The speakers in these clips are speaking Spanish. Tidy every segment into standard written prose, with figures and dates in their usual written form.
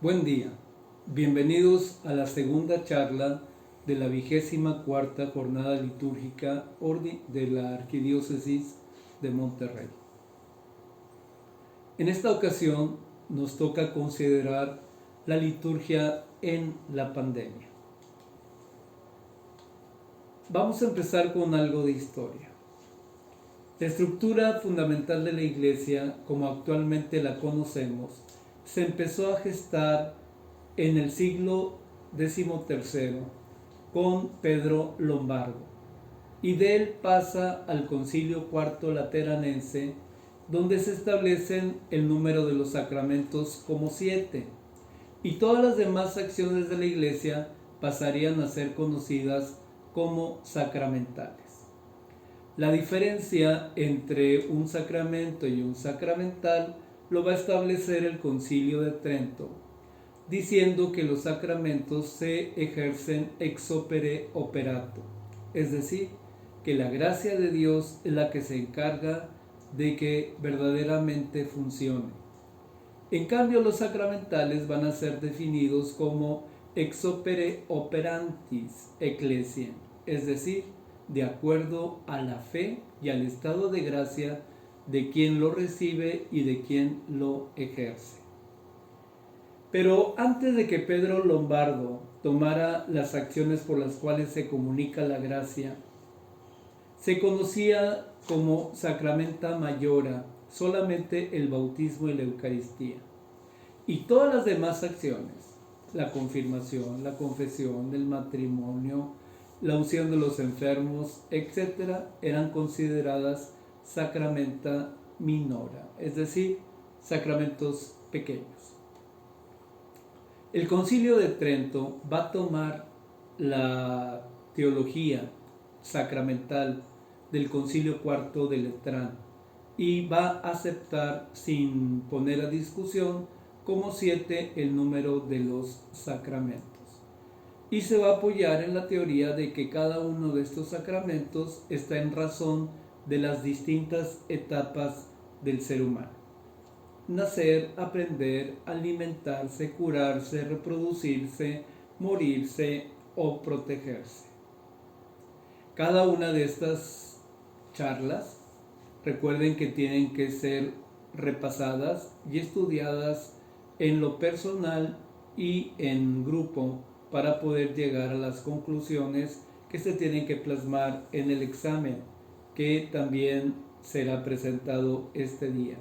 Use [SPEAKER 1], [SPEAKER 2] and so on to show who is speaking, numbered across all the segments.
[SPEAKER 1] Buen día, bienvenidos a la segunda charla de la 24ª jornada litúrgica de la Arquidiócesis de Monterrey. En esta ocasión nos toca considerar la liturgia en la pandemia. Vamos a empezar con algo de historia. La estructura fundamental de la Iglesia, como actualmente la conocemos, se empezó a gestar en el siglo XIII con Pedro Lombardo, y de él pasa al Concilio IV Lateranense, donde se establecen el número de los sacramentos como 7, y todas las demás acciones de la Iglesia pasarían a ser conocidas como sacramentales. La diferencia entre un sacramento y un sacramental lo va a establecer el Concilio de Trento, diciendo que los sacramentos se ejercen ex opere operato, es decir, que la gracia de Dios es la que se encarga de que verdaderamente funcione. En cambio, los sacramentales van a ser definidos como ex opere operantis ecclesiae, es decir, de acuerdo a la fe y al estado de gracia de quien lo recibe y de quien lo ejerce. Pero antes de que Pedro Lombardo tomara las acciones por las cuales se comunica la gracia, se conocía como sacramenta mayora solamente el bautismo y la Eucaristía. Y todas las demás acciones, la confirmación, la confesión, el matrimonio, la unción de los enfermos, etc., eran consideradas sacramenta minora, es decir, sacramentos pequeños. El Concilio de Trento va a tomar la teología sacramental del Concilio IV de Letrán y va a aceptar sin poner a discusión como 7 el número de los sacramentos. Y se va a apoyar en la teoría de que cada uno de estos sacramentos está en razón de las distintas etapas del ser humano: nacer, aprender, alimentarse, curarse, reproducirse, morirse o protegerse. Cada una de estas charlas, recuerden que tienen que ser repasadas y estudiadas en lo personal y en grupo para poder llegar a las conclusiones que se tienen que plasmar en el examen, que también será presentado este día.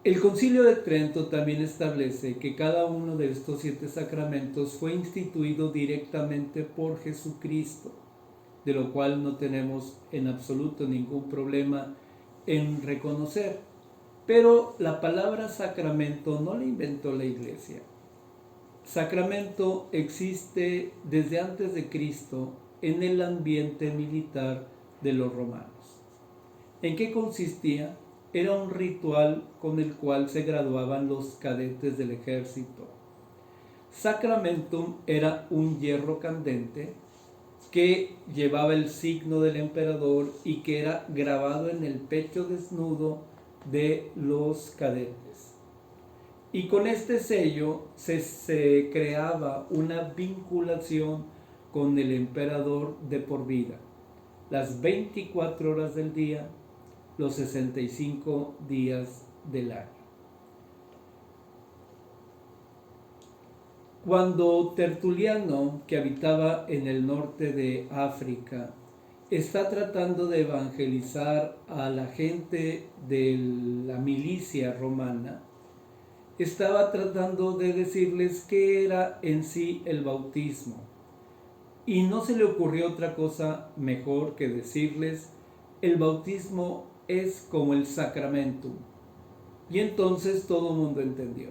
[SPEAKER 1] El Concilio de Trento también establece que cada uno de estos 7 sacramentos fue instituido directamente por Jesucristo, de lo cual no tenemos en absoluto ningún problema en reconocer. Pero la palabra sacramento no la inventó la Iglesia. Sacramento existe desde antes de Cristo en el ambiente militar de los romanos. ¿En qué consistía? Era un ritual con el cual se graduaban los cadetes del ejército. Sacramentum era un hierro candente que llevaba el signo del emperador y que era grabado en el pecho desnudo de los cadetes. Y con este sello se creaba una vinculación con el emperador de por vida, las 24 horas del día, los 65 días del año. Cuando Tertuliano, que habitaba en el norte de África, está tratando de evangelizar a la gente de la milicia romana, estaba tratando de decirles qué era en sí el bautismo. Y no se le ocurrió otra cosa mejor que decirles: el bautismo es como el sacramentum. Y entonces todo el mundo entendió,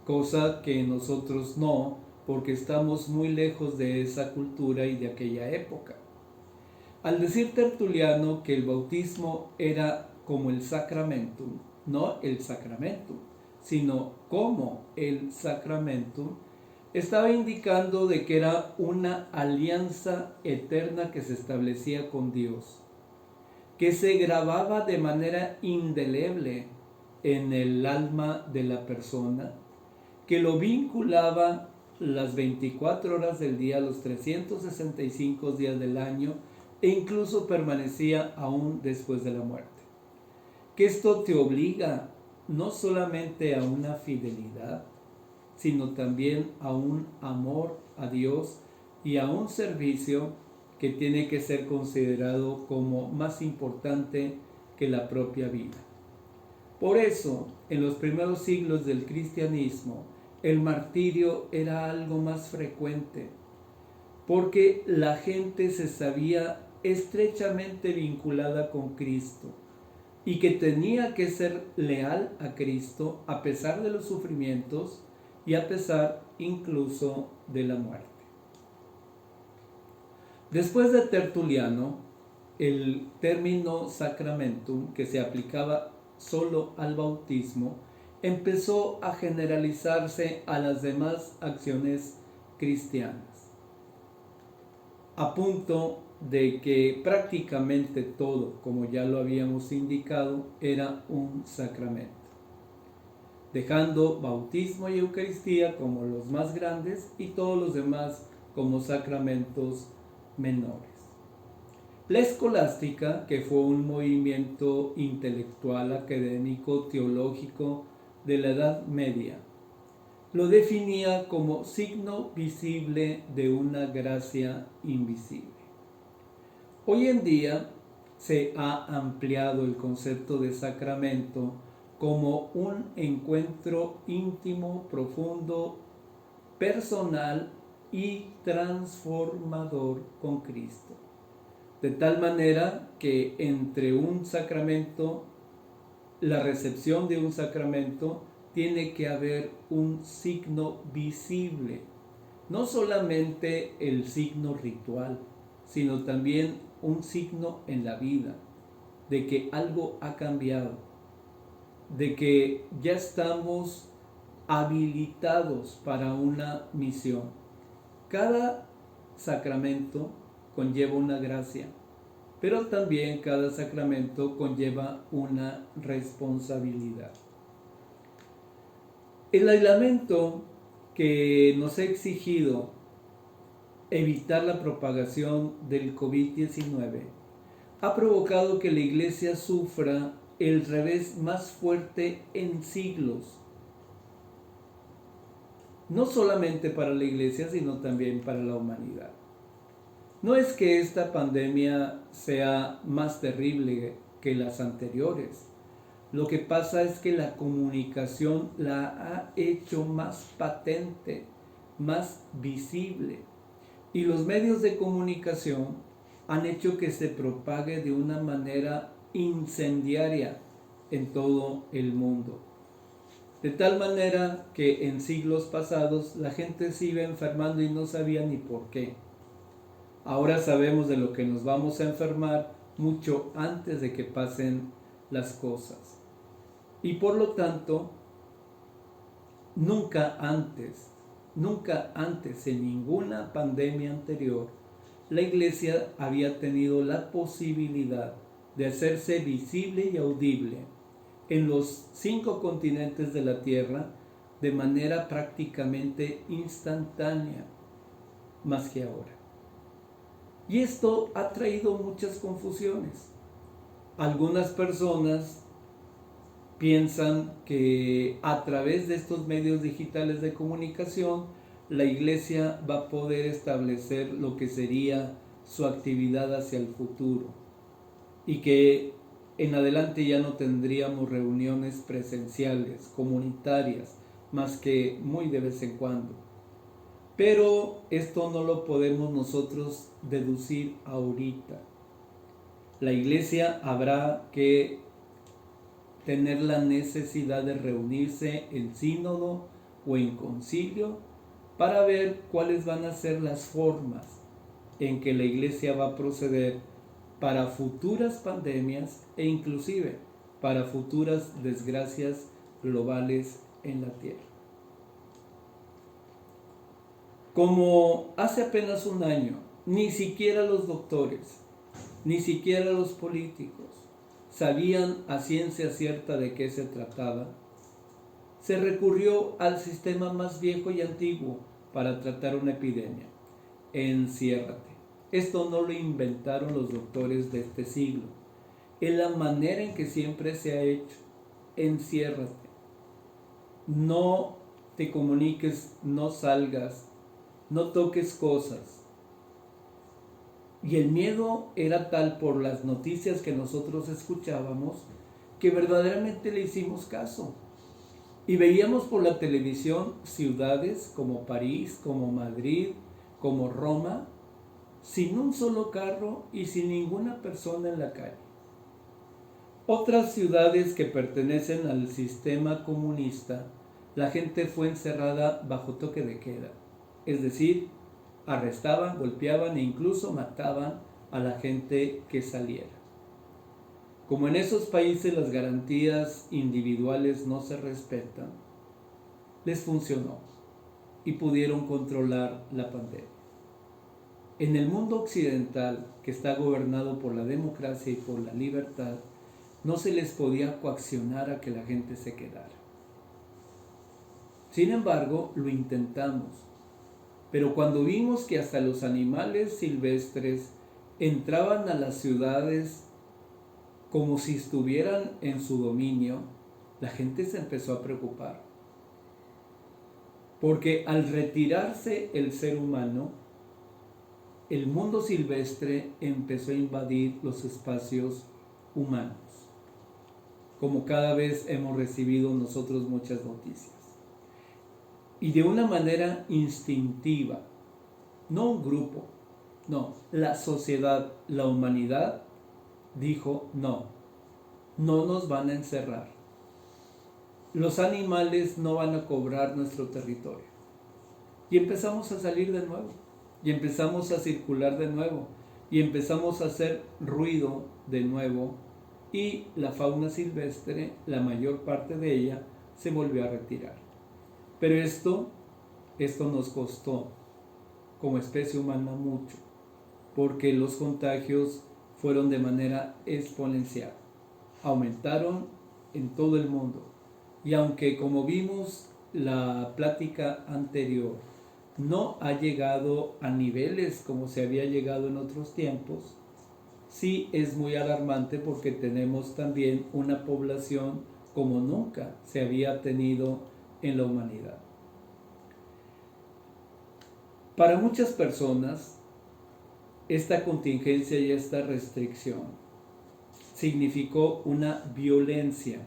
[SPEAKER 1] cosa que nosotros no, porque estamos muy lejos de esa cultura y de aquella época. Al decir Tertuliano que el bautismo era como el sacramentum, no el sacramentum, sino como el sacramentum, estaba indicando de que era una alianza eterna que se establecía con Dios, que se grababa de manera indeleble en el alma de la persona, que lo vinculaba las 24 horas del día, los 365 días del año, e incluso permanecía aún después de la muerte. Que esto te obliga no solamente a una fidelidad, sino también a un amor a Dios y a un servicio que tiene que ser considerado como más importante que la propia vida. Por eso, en los primeros siglos del cristianismo, el martirio era algo más frecuente, porque la gente se sabía estrechamente vinculada con Cristo y que tenía que ser leal a Cristo a pesar de los sufrimientos y a pesar incluso de la muerte. Después de Tertuliano, el término sacramentum, que se aplicaba solo al bautismo, empezó a generalizarse a las demás acciones cristianas, a punto de que prácticamente todo, como ya lo habíamos indicado, era un sacramento, dejando bautismo y Eucaristía como los más grandes y todos los demás como sacramentos menores. La escolástica, que fue un movimiento intelectual, académico, teológico de la Edad Media, lo definía como signo visible de una gracia invisible. Hoy en día se ha ampliado el concepto de sacramento como un encuentro íntimo, profundo, personal y transformador con Cristo. De tal manera que entre un sacramento, la recepción de un sacramento, tiene que haber un signo visible, no solamente el signo ritual, sino también un signo en la vida, de que algo ha cambiado, de que ya estamos habilitados para una misión. Cada sacramento conlleva una gracia, pero también cada sacramento conlleva una responsabilidad. El aislamiento que nos ha exigido evitar la propagación del COVID-19 ha provocado que la Iglesia sufra el revés más fuerte en siglos, no solamente para la Iglesia, sino también para la humanidad. No es que esta pandemia sea más terrible que las anteriores. Lo que pasa es que la comunicación la ha hecho más patente, más visible. Y los medios de comunicación han hecho que se propague de una manera incendiaria en todo el mundo. De tal manera que en siglos pasados la gente se iba enfermando y no sabía ni por qué. Ahora sabemos de lo que nos vamos a enfermar mucho antes de que pasen las cosas. Y por lo tanto, nunca antes en ninguna pandemia anterior, la Iglesia había tenido la posibilidad de hacerse visible y audible en los 5 continentes de la Tierra de manera prácticamente instantánea, más que ahora. Y esto ha traído muchas confusiones. Algunas personas piensan que a través de estos medios digitales de comunicación, la Iglesia va a poder establecer lo que sería su actividad hacia el futuro y que en adelante ya no tendríamos reuniones presenciales, comunitarias, más que muy de vez en cuando. Pero esto no lo podemos nosotros deducir ahorita. La Iglesia habrá que tener la necesidad de reunirse en sínodo o en concilio para ver cuáles van a ser las formas en que la Iglesia va a proceder para futuras pandemias e inclusive para futuras desgracias globales en la Tierra. Como hace apenas un año, ni siquiera los doctores, ni siquiera los políticos sabían a ciencia cierta de qué se trataba, se recurrió al sistema más viejo y antiguo para tratar una epidemia: enciérrate. Esto no lo inventaron los doctores de este siglo, es la manera en que siempre se ha hecho. Enciérrate, no te comuniques, no salgas, no toques cosas. Y el miedo era tal por las noticias que nosotros escuchábamos que verdaderamente le hicimos caso. Y veíamos por la televisión ciudades como París, como Madrid, como Roma, sin un solo carro y sin ninguna persona en la calle. Otras ciudades que pertenecen al sistema comunista, la gente fue encerrada bajo toque de queda, es decir, arrestaban, golpeaban e incluso mataban a la gente que saliera. Como en esos países las garantías individuales no se respetan, les funcionó y pudieron controlar la pandemia. En el mundo occidental, que está gobernado por la democracia y por la libertad, no se les podía coaccionar a que la gente se quedara. Sin embargo, lo intentamos. Pero cuando vimos que hasta los animales silvestres entraban a las ciudades como si estuvieran en su dominio, la gente se empezó a preocupar. Porque al retirarse el ser humano, el mundo silvestre empezó a invadir los espacios humanos, como cada vez hemos recibido nosotros muchas noticias. Y de una manera instintiva, no un grupo, no, la sociedad, la humanidad dijo: no nos van a encerrar. Los animales no van a cobrar nuestro territorio. Y empezamos a salir de nuevo, y empezamos a circular de nuevo, y empezamos a hacer ruido de nuevo, y la fauna silvestre, la mayor parte de ella, se volvió a retirar. Pero esto nos costó como especie humana mucho, porque los contagios fueron de manera exponencial, aumentaron en todo el mundo. Y aunque, como vimos la plática anterior, no ha llegado a niveles como se había llegado en otros tiempos, sí es muy alarmante porque tenemos también una población como nunca se había tenido en la humanidad. Para muchas personas, esta contingencia y esta restricción significó una violencia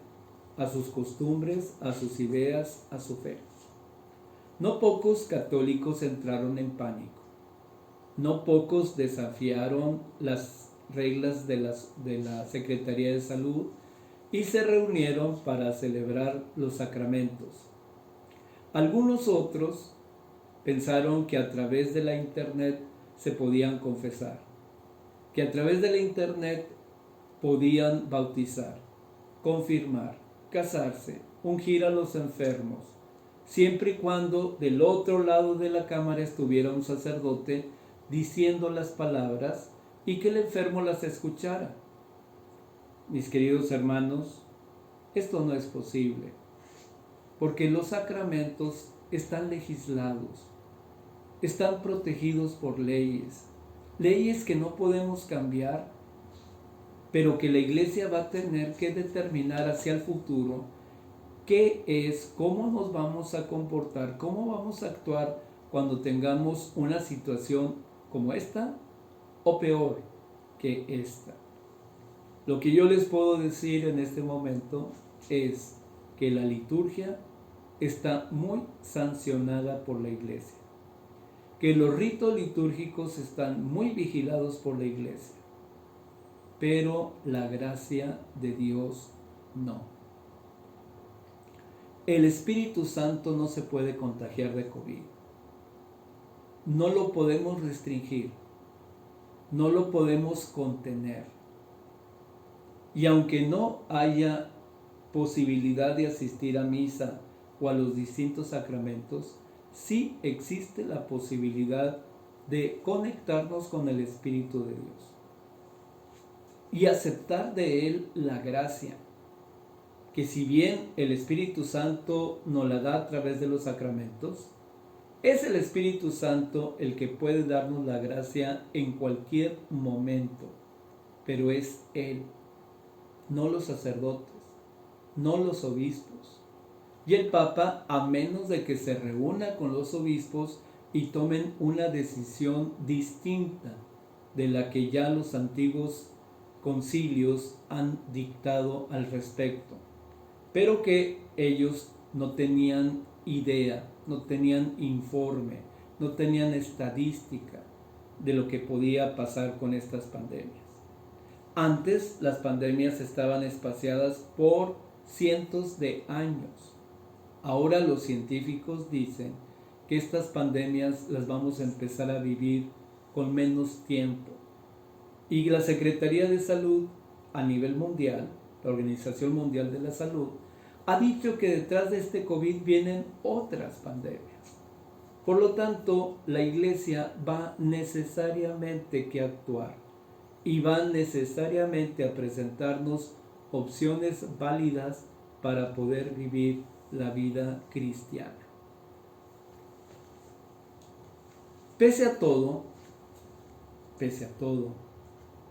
[SPEAKER 1] a sus costumbres, a sus ideas, a su fe. No pocos católicos entraron en pánico. No pocos desafiaron las reglas de la Secretaría de Salud y se reunieron para celebrar los sacramentos. Algunos otros pensaron que a través de la internet se podían confesar, que a través de la internet podían bautizar, confirmar, casarse, ungir a los enfermos, siempre y cuando del otro lado de la cámara estuviera un sacerdote diciendo las palabras y que el enfermo las escuchara. Mis queridos hermanos, esto no es posible, porque los sacramentos están legislados, están protegidos por leyes que no podemos cambiar, pero que la Iglesia va a tener que determinar hacia el futuro qué es, cómo nos vamos a comportar, cómo vamos a actuar cuando tengamos una situación como esta o peor que esta. Lo que yo les puedo decir en este momento es que la liturgia está muy sancionada por la Iglesia, que los ritos litúrgicos están muy vigilados por la Iglesia, pero la gracia de Dios no. El Espíritu Santo no se puede contagiar de COVID. No lo podemos restringir, no lo podemos contener. Y aunque no haya posibilidad de asistir a misa o a los distintos sacramentos, sí existe la posibilidad de conectarnos con el Espíritu de Dios. y aceptar de Él la gracia, que si bien el Espíritu Santo nos la da a través de los sacramentos, es el Espíritu Santo el que puede darnos la gracia en cualquier momento, pero es Él, no los sacerdotes, no los obispos. Y el Papa, a menos de que se reúna con los obispos y tomen una decisión distinta de la que ya los antiguos concilios han dictado al respecto, pero que ellos no tenían idea, no tenían informe, no tenían estadística de lo que podía pasar con estas pandemias. Antes las pandemias estaban espaciadas por cientos de años. Ahora los científicos dicen que estas pandemias las vamos a empezar a vivir con menos tiempo. Y la Secretaría de Salud a nivel mundial, la Organización Mundial de la Salud, ha dicho que detrás de este COVID vienen otras pandemias. Por lo tanto, la Iglesia va necesariamente que actuar y va necesariamente a presentarnos opciones válidas para poder vivir la vida cristiana. Pese a todo,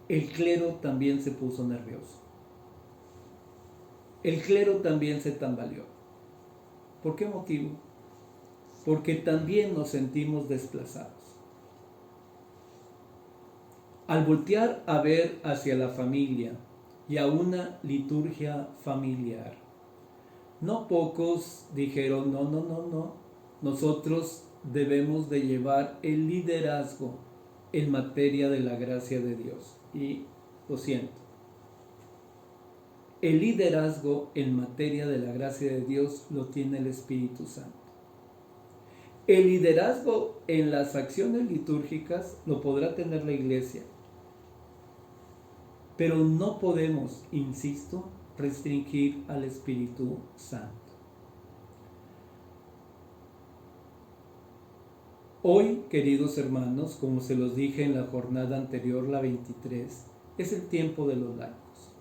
[SPEAKER 1] el clero también se puso nervioso. El clero también se tambaleó. ¿Por qué motivo? Porque también nos sentimos desplazados. Al voltear a ver hacia la familia y a una liturgia familiar, no pocos dijeron, no, nosotros debemos de llevar el liderazgo en materia de la gracia de Dios. Y lo siento, el liderazgo en materia de la gracia de Dios lo tiene el Espíritu Santo. El liderazgo en las acciones litúrgicas lo podrá tener la Iglesia, pero no podemos, insisto, restringir al Espíritu Santo. Hoy, queridos hermanos, como se los dije en la jornada anterior, la 23, es el tiempo de los laicos.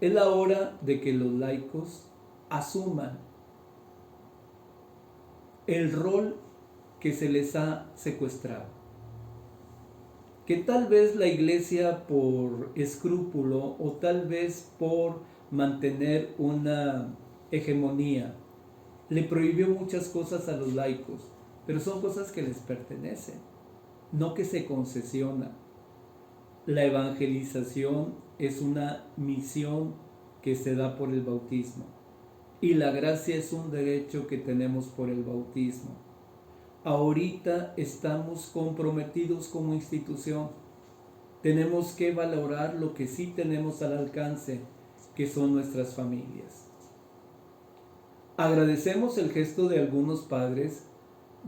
[SPEAKER 1] Es la hora de que los laicos asuman el rol que se les ha secuestrado. Que tal vez la Iglesia, por escrúpulo o tal vez por mantener una hegemonía, le prohibió muchas cosas a los laicos, pero son cosas que les pertenecen, no que se concesionan. La evangelización es una misión que se da por el bautismo y la gracia es un derecho que tenemos por el bautismo. Ahorita estamos comprometidos como institución. Tenemos que valorar lo que sí tenemos al alcance, que son nuestras familias. Agradecemos el gesto de algunos padres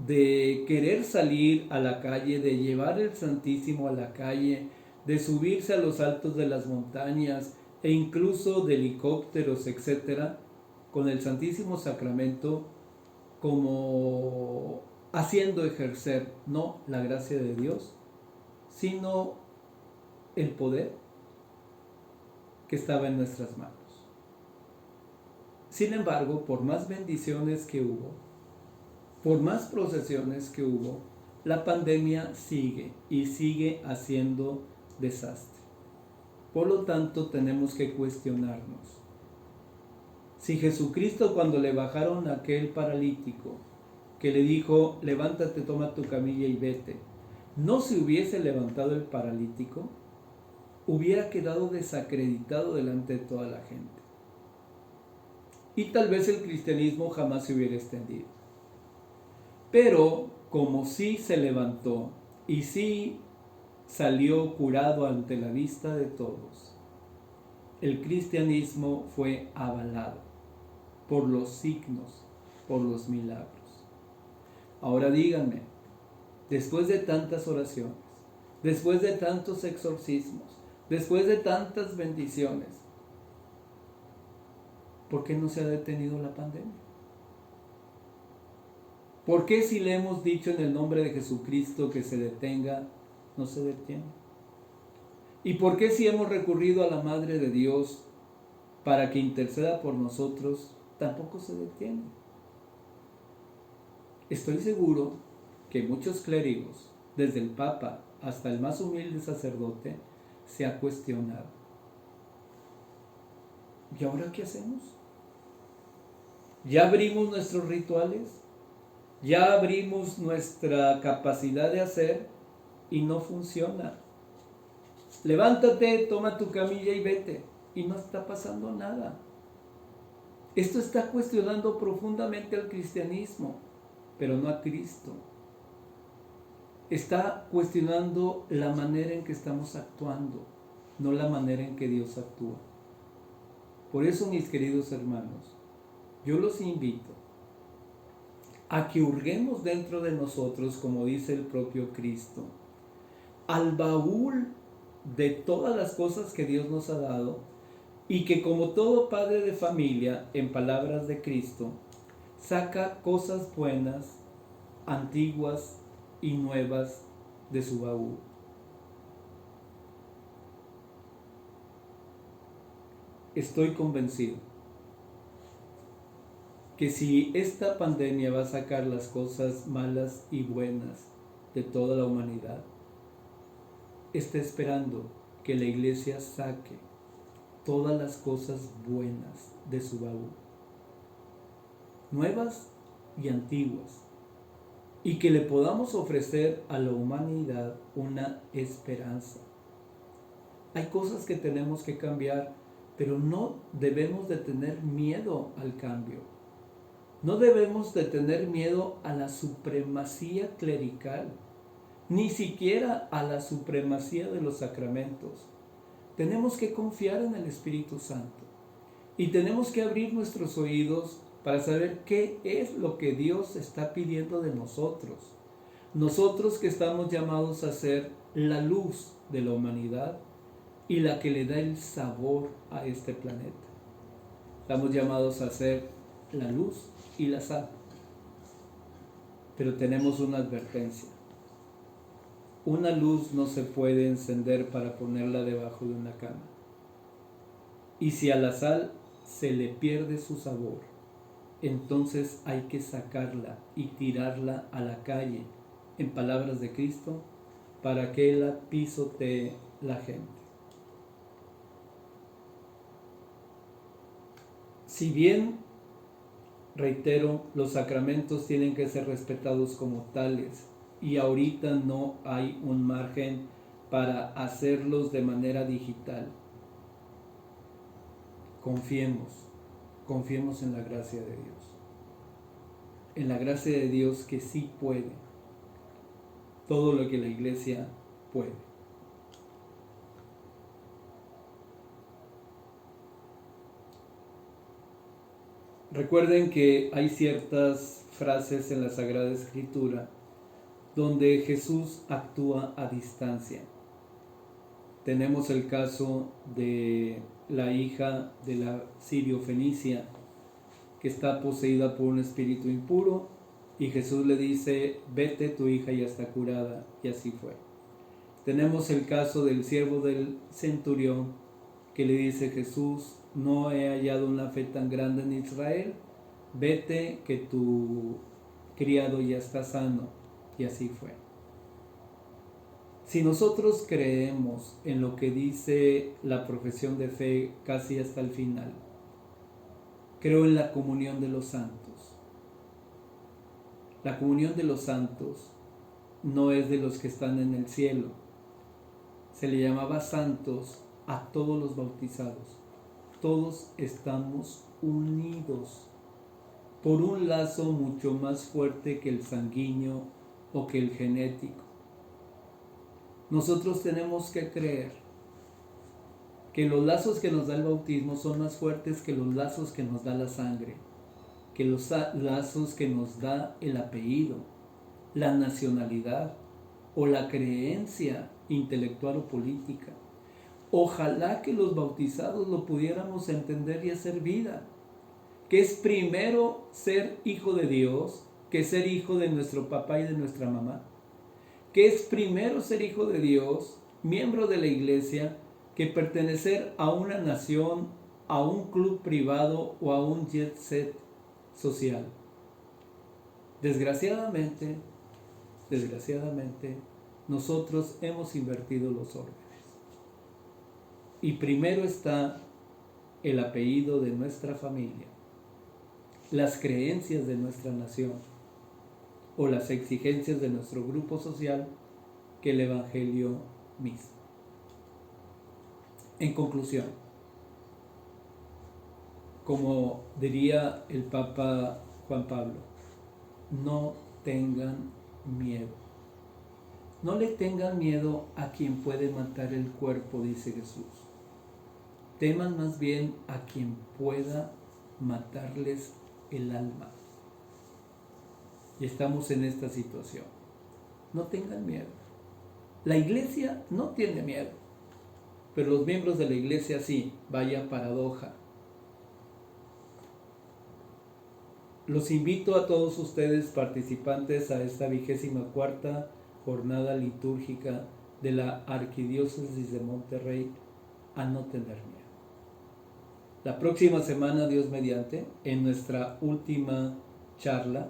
[SPEAKER 1] de querer salir a la calle, de llevar el Santísimo a la calle, de subirse a los altos de las montañas e incluso de helicópteros, etcétera, con el Santísimo Sacramento como haciendo ejercer no la gracia de Dios, sino el poder que estaba en nuestras manos. Sin embargo, por más bendiciones que hubo, por más procesiones que hubo, la pandemia sigue y sigue haciendo desastre. Por lo tanto, tenemos que cuestionarnos. Si Jesucristo, cuando le bajaron a aquel paralítico, que le dijo, levántate, toma tu camilla y vete, no se hubiese levantado el paralítico, hubiera quedado desacreditado delante de toda la gente. Y tal vez el cristianismo jamás se hubiera extendido. Pero como sí se levantó y sí salió curado ante la vista de todos, el cristianismo fue avalado por los signos, por los milagros. Ahora díganme, después de tantas oraciones, después de tantos exorcismos, después de tantas bendiciones, ¿por qué no se ha detenido la pandemia? ¿Por qué si le hemos dicho en el nombre de Jesucristo que se detenga, no se detiene? ¿Y por qué si hemos recurrido a la Madre de Dios para que interceda por nosotros, tampoco se detiene? Estoy seguro que muchos clérigos, desde el Papa hasta el más humilde sacerdote, se ha cuestionado. ¿Y ahora qué hacemos? ¿Ya abrimos nuestros rituales? ¿Ya abrimos nuestra capacidad de hacer y no funciona? Levántate, toma tu camilla y vete. Y no está pasando nada. Esto está cuestionando profundamente al cristianismo, pero no a Cristo. Está cuestionando la manera en que estamos actuando, no la manera en que Dios actúa. Por eso, mis queridos hermanos, yo los invito a que hurguemos dentro de nosotros, como dice el propio Cristo, al baúl de todas las cosas que Dios nos ha dado, y que como todo padre de familia, en palabras de Cristo, saca cosas buenas, antiguas y nuevas de su baúl. Estoy convencido que si esta pandemia va a sacar las cosas malas y buenas de toda la humanidad, está esperando que la Iglesia saque todas las cosas buenas de su baúl, nuevas y antiguas, y que le podamos ofrecer a la humanidad una esperanza. Hay cosas que tenemos que cambiar, pero no debemos de tener miedo al cambio. No debemos de tener miedo a la supremacía clerical, ni siquiera a la supremacía de los sacramentos. Tenemos que confiar en el Espíritu Santo y tenemos que abrir nuestros oídos para saber qué es lo que Dios está pidiendo de nosotros. Nosotros que estamos llamados a ser la luz de la humanidad y la que le da el sabor a este planeta. Estamos llamados a ser la luz y la sal. Pero tenemos una advertencia. Una luz no se puede encender para ponerla debajo de una cama. Y si a la sal se le pierde su sabor, entonces hay que sacarla y tirarla a la calle, en palabras de Cristo, para que la pisotee la gente. Si bien, reitero, los sacramentos tienen que ser respetados como tales, y ahorita no hay un margen para hacerlos de manera digital, confiemos en la gracia de Dios, en la gracia de Dios que sí puede todo lo que la Iglesia puede. Recuerden que hay ciertas frases en la Sagrada Escritura donde Jesús actúa a distancia. Tenemos el caso de la hija de la sirio-fenicia que está poseída por un espíritu impuro y Jesús le dice: vete, tu hija ya está curada, y así fue. Tenemos el caso del siervo del centurión que le dice: Jesús, no he hallado una fe tan grande en Israel, vete que tu criado ya está sano. Y así fue. Si nosotros creemos en lo que dice la profesión de fe casi hasta el final, creo en la comunión de los santos. La comunión de los santos no es de los que están en el cielo. Se le llamaba santos a todos los bautizados. Todos estamos unidos por un lazo mucho más fuerte que el sanguíneo o que el genético. Nosotros tenemos que creer que los lazos que nos da el bautismo son más fuertes que los lazos que nos da la sangre, que los lazos que nos da el apellido, la nacionalidad o la creencia intelectual o política. Ojalá que los bautizados lo pudiéramos entender y hacer vida, que es primero ser hijo de Dios que ser hijo de nuestro papá y de nuestra mamá, que es primero ser hijo de Dios miembro de la iglesia que pertenecer a una nación, a un club privado o a un jet set social. Desgraciadamente, nosotros hemos invertido los órdenes. Y primero está el apellido de nuestra familia, las creencias de nuestra nación o las exigencias de nuestro grupo social que el Evangelio mismo. En conclusión, como diría el Papa Juan Pablo, no tengan miedo. No le tengan miedo a quien puede matar el cuerpo, dice Jesús. Teman más bien a quien pueda matarles el alma. Y estamos en esta situación. No tengan miedo. La iglesia no tiene miedo, pero los miembros de la iglesia sí. Vaya paradoja. Los invito a todos ustedes participantes a esta 24ª jornada litúrgica de la Arquidiócesis de Monterrey a no tener miedo. La próxima semana, Dios mediante, en nuestra última charla,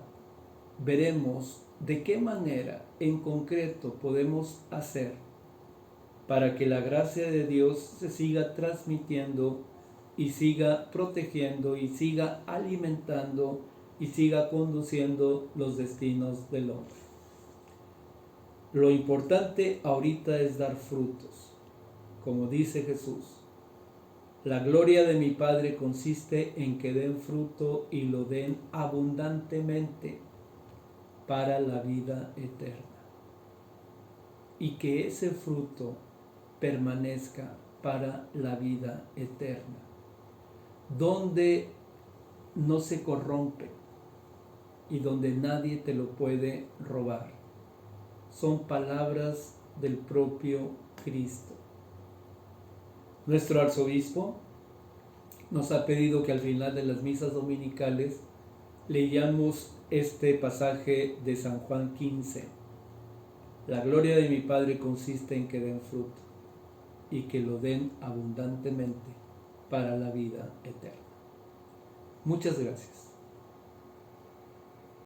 [SPEAKER 1] veremos de qué manera en concreto podemos hacer para que la gracia de Dios se siga transmitiendo y siga protegiendo y siga alimentando y siga conduciendo los destinos del hombre. Lo importante ahorita es dar frutos. Como dice Jesús, la gloria de mi Padre consiste en que den fruto y lo den abundantemente para la vida eterna. Y que ese fruto permanezca para la vida eterna, donde no se corrompe y donde nadie te lo puede robar. Son palabras del propio Cristo. Nuestro arzobispo nos ha pedido que al final de las misas dominicales leamos este pasaje de San Juan 15. La gloria de mi Padre consiste en que den fruto y que lo den abundantemente para la vida eterna. Muchas gracias.